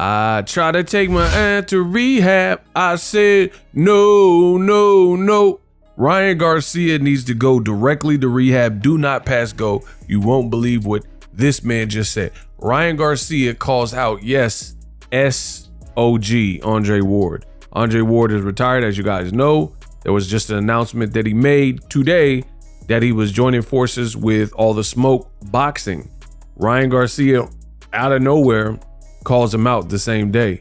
I tried to take my aunt to rehab. I said, no, no, no. Ryan Garcia needs to go directly to rehab. Do not pass go. You won't believe what this man just said. Ryan Garcia calls out, yes, SOG, Andre Ward. Andre Ward is retired, as you guys know. There was just an announcement that he made today that he was joining forces with All the Smoke Boxing. Ryan Garcia, out of nowhere, calls him out the same day.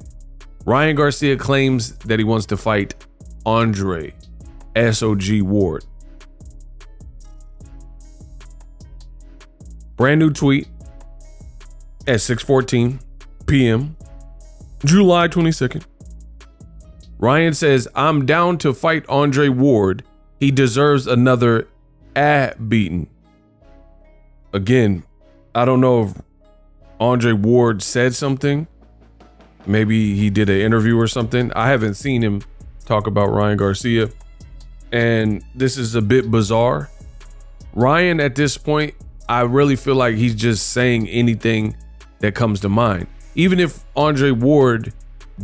Ryan Garcia claims that he wants to fight Andre SOG Ward. Brand new tweet at 6:14 p.m. July 22nd. Ryan says, I'm down to fight Andre Ward. He deserves another beating. Again, I don't know if Andre Ward said something. Maybe he did an interview or something. I haven't seen him talk about Ryan Garcia. And this is a bit bizarre. Ryan, at this point, I really feel like he's just saying anything that comes to mind. Even if Andre Ward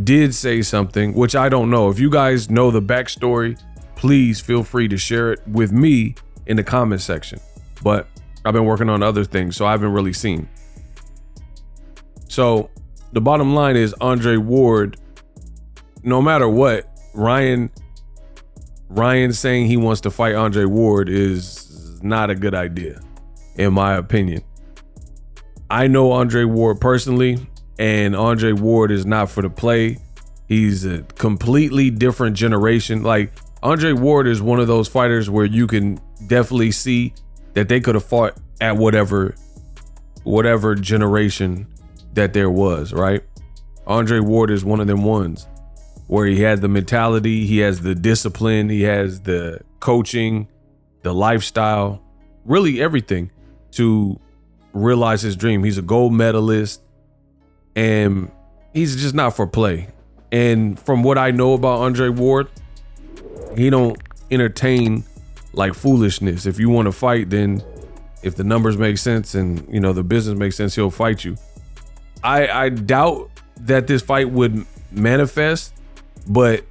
did say something, which I don't know. If you guys know the backstory, please feel free to share it with me in the comment section. But I've been working on other things, so I haven't really seen. So the bottom line is Andre Ward, no matter what, Ryan saying he wants to fight Andre Ward is not a good idea, in my opinion. I know Andre Ward personally, and Andre Ward is not for the play. He's a completely different generation. Like, Andre Ward is one of those fighters where you can definitely see that they could have fought at whatever generation that there was, right? Andre Ward is one of them ones where he has the mentality, he has the discipline, he has the coaching, the lifestyle, really everything to realize his dream. He's a gold medalist and he's just not for play. And from what I know about Andre Ward, he don't entertain like foolishness. If you want to fight, then if the numbers make sense and the business makes sense, he'll fight you. I doubt that this fight would manifest, but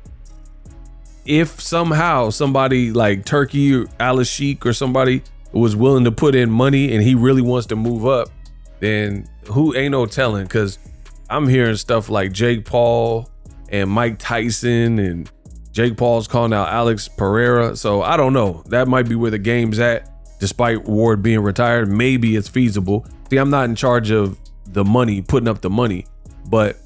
if somehow somebody like Turkey or Alice Sheik or somebody was willing to put in money and he really wants to move up, then who ain't no telling? Because I'm hearing stuff like Jake Paul and Mike Tyson, and Jake Paul's calling out Alex Pereira. So I don't know. That might be where the game's at. Despite Ward being retired, maybe it's feasible. See, I'm not in charge of the money, putting up the money, but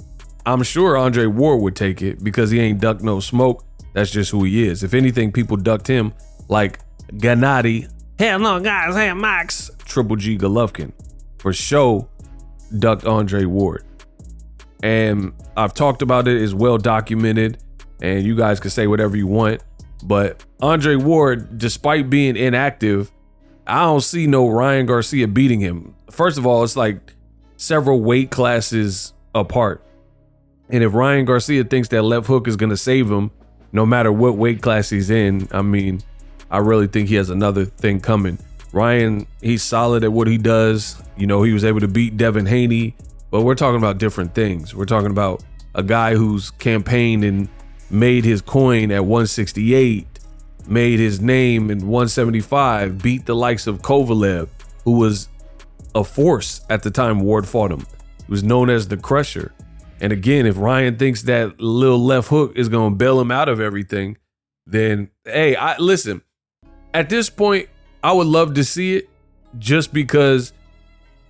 I'm sure Andre Ward would take it because he ain't ducked no smoke. That's just who he is. If anything, people ducked him like Gennady, hell no guys, hey Max, Triple G Golovkin for sure ducked Andre Ward. And I've talked about it, is well documented, and you guys can say whatever you want, but Andre Ward, despite being inactive, I don't see no Ryan Garcia beating him. First of all, it's like several weight classes apart. And if Ryan Garcia thinks that left hook is going to save him, no matter what weight class he's in, I mean, I really think he has another thing coming. Ryan, he's solid at what he does. He was able to beat Devin Haney, but we're talking about different things. We're talking about a guy who's campaigned and made his coin at 168, made his name in 175, beat the likes of Kovalev, who was a force at the time Ward fought him. He was known as the Crusher. And again, if Ryan thinks that little left hook is going to bail him out of everything, then, hey, listen, at this point, I would love to see it just because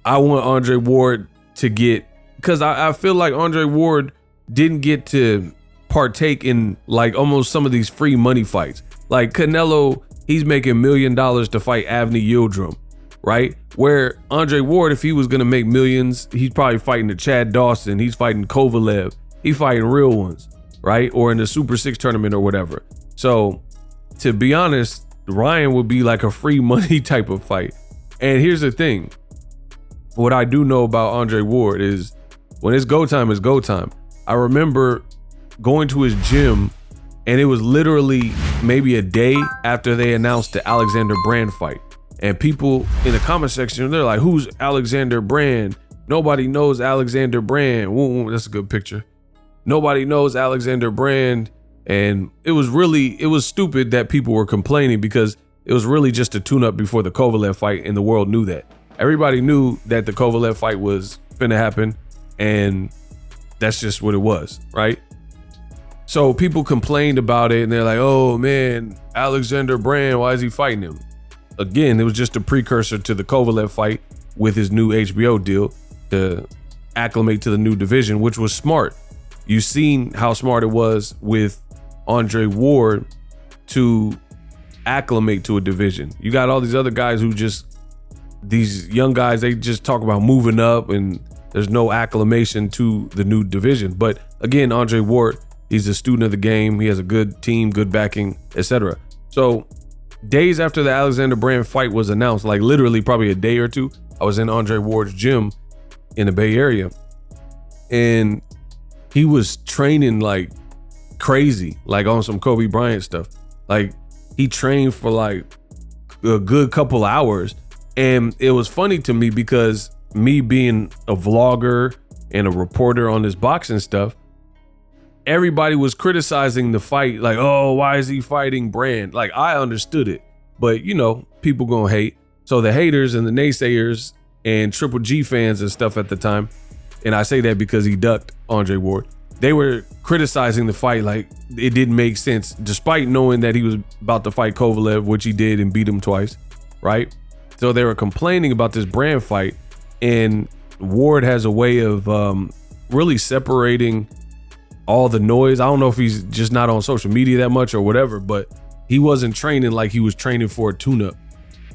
I want Andre Ward to get, because I feel like Andre Ward didn't get to partake in like almost some of these free money fights. Like Canelo, he's making $1 million to fight Avni Yildirim, right? Where Andre Ward, if he was gonna make millions, he's probably fighting the Chad Dawson, he's fighting Kovalev, he's fighting real ones, right? Or in the Super 6 tournament or whatever. So to be honest, Ryan would be like a free money type of fight. And here's the thing. What I do know about Andre Ward is when it's go time, it's go time. I remember going to his gym and it was literally maybe a day after they announced the Alexander Brand fight. And people in the comment section, they're like, who's Alexander Brand? Nobody knows Alexander Brand. Woo, that's a good picture. Nobody knows Alexander Brand. And it was stupid that people were complaining because it was really just a tune-up before the Kovalev fight, and the world knew that. Everybody knew that the Kovalev fight was finna happen, and that's just what it was, right? So people complained about it, and they're like, oh man, Alexander Brand, why is he fighting him? Again, it was just a precursor to the Kovalev fight with his new HBO deal to acclimate to the new division, which was smart. You've seen how smart it was with Andre Ward to acclimate to a division. You got all these other guys who these young guys, they just talk about moving up and there's no acclimation to the new division. But again, Andre Ward, he's a student of the game. He has a good team, good backing, etc. So days after the Alexander Brand fight was announced, like literally probably a day or two, I was in Andre Ward's gym in the Bay Area, and he was training like crazy, like on some Kobe Bryant stuff. Like he trained for like a good couple hours. And it was funny to me because me being a vlogger and a reporter on this boxing stuff, everybody was criticizing the fight. Like, oh, why is he fighting Brand? Like, I understood it, but you know, people gonna hate. So the haters and the naysayers and Triple G fans and stuff at the time, and I say that because he ducked Andre Ward, they were criticizing the fight like it didn't make sense, despite knowing that he was about to fight Kovalev, which he did and beat him twice, right? So they were complaining about this Brand fight, and Ward has a way of really separating all the noise. I don't know if he's just not on social media that much or whatever, but he wasn't training like he was training for a tune-up.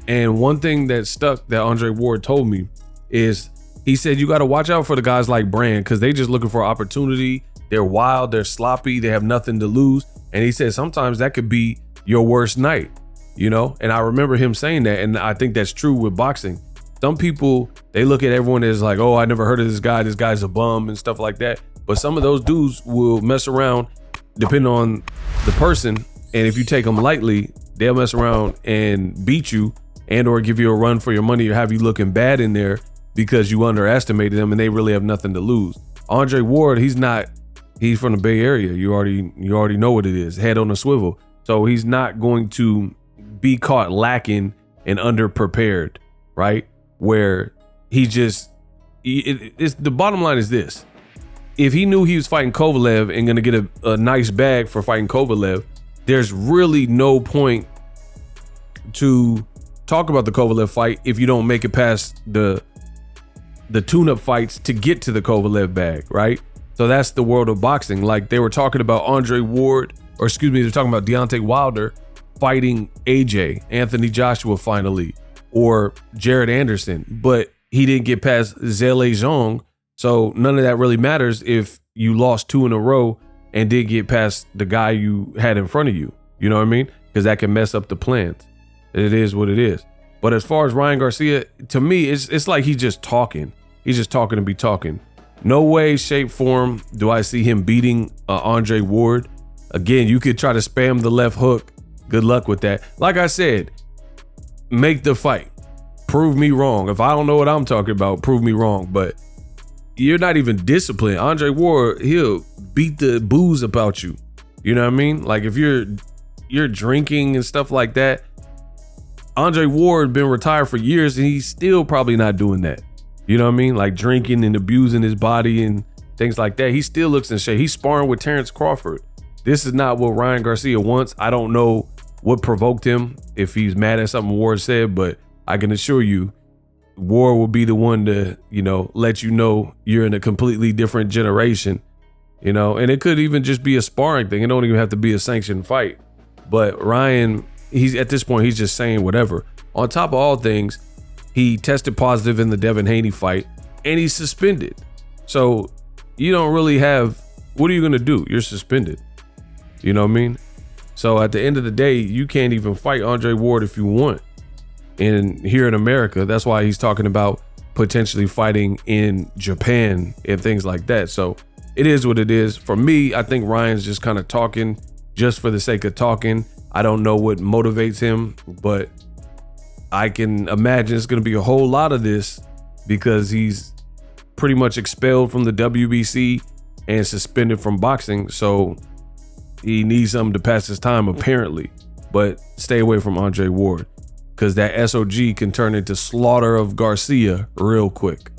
And one thing that stuck that Andre Ward told me is he said, you got to watch out for the guys like Brand because they just looking for opportunity. They're wild, they're sloppy, they have nothing to lose. And he said sometimes that could be your worst night, you know? And I remember him saying that, and I think that's true with boxing. Some people, they look at everyone as like, oh, I never heard of this guy's a bum and stuff like that. But some of those dudes will mess around depending on the person. And if you take them lightly, they'll mess around and beat you and or give you a run for your money or have you looking bad in there because you underestimated them and they really have nothing to lose. Andre Ward, he's from the Bay Area. You already know what it is, head on a swivel. So he's not going to be caught lacking and underprepared, right? Where it's the bottom line is this. If he knew he was fighting Kovalev and gonna get a nice bag for fighting Kovalev, there's really no point to talk about the Kovalev fight if you don't make it past the tune-up fights to get to the Kovalev bag, right? So that's the world of boxing. Like they were talking about Andre Ward, or excuse me, they're talking about Deontay Wilder fighting AJ, Anthony Joshua finally, or Jared Anderson, but he didn't get past Zelle Zhang. So none of that really matters if you lost 2 in a row and did get past the guy you had in front of you. You know what I mean? Because that can mess up the plans. It is what it is. But as far as Ryan Garcia, to me, it's like he's just talking. He's just talking to be talking. No way, shape, form do I see him beating Andre Ward. Again, you could try to spam the left hook. Good luck with that. Like I said, make the fight. Prove me wrong. If I don't know what I'm talking about, prove me wrong. But you're not even disciplined. Andre Ward, he'll beat the booze about you. You know what I mean? Like if you're drinking and stuff like that, Andre Ward been retired for years and he's still probably not doing that. You know what I mean? Like drinking and abusing his body and things like that. He still looks in shape. He's sparring with Terrence Crawford. This is not what Ryan Garcia wants. I don't know what provoked him, if he's mad at something Ward said, but I can assure you, Ward will be the one to, let you know you're in a completely different generation, and it could even just be a sparring thing. It don't even have to be a sanctioned fight. But Ryan, he's at this point, he's just saying whatever. On top of all things, he tested positive in the Devin Haney fight and he's suspended. So you don't really have, what are you going to do? You're suspended. You know what I mean? So at the end of the day, you can't even fight Andre Ward if you want. And here in America, that's why he's talking about potentially fighting in Japan and things like that. So it is what it is. For me, I think Ryan's just kind of talking just for the sake of talking. I don't know what motivates him, but I can imagine it's going to be a whole lot of this because he's pretty much expelled from the WBC and suspended from boxing. So he needs something to pass his time, apparently. But stay away from Andre Ward, because that SOG can turn into slaughter of Garcia real quick.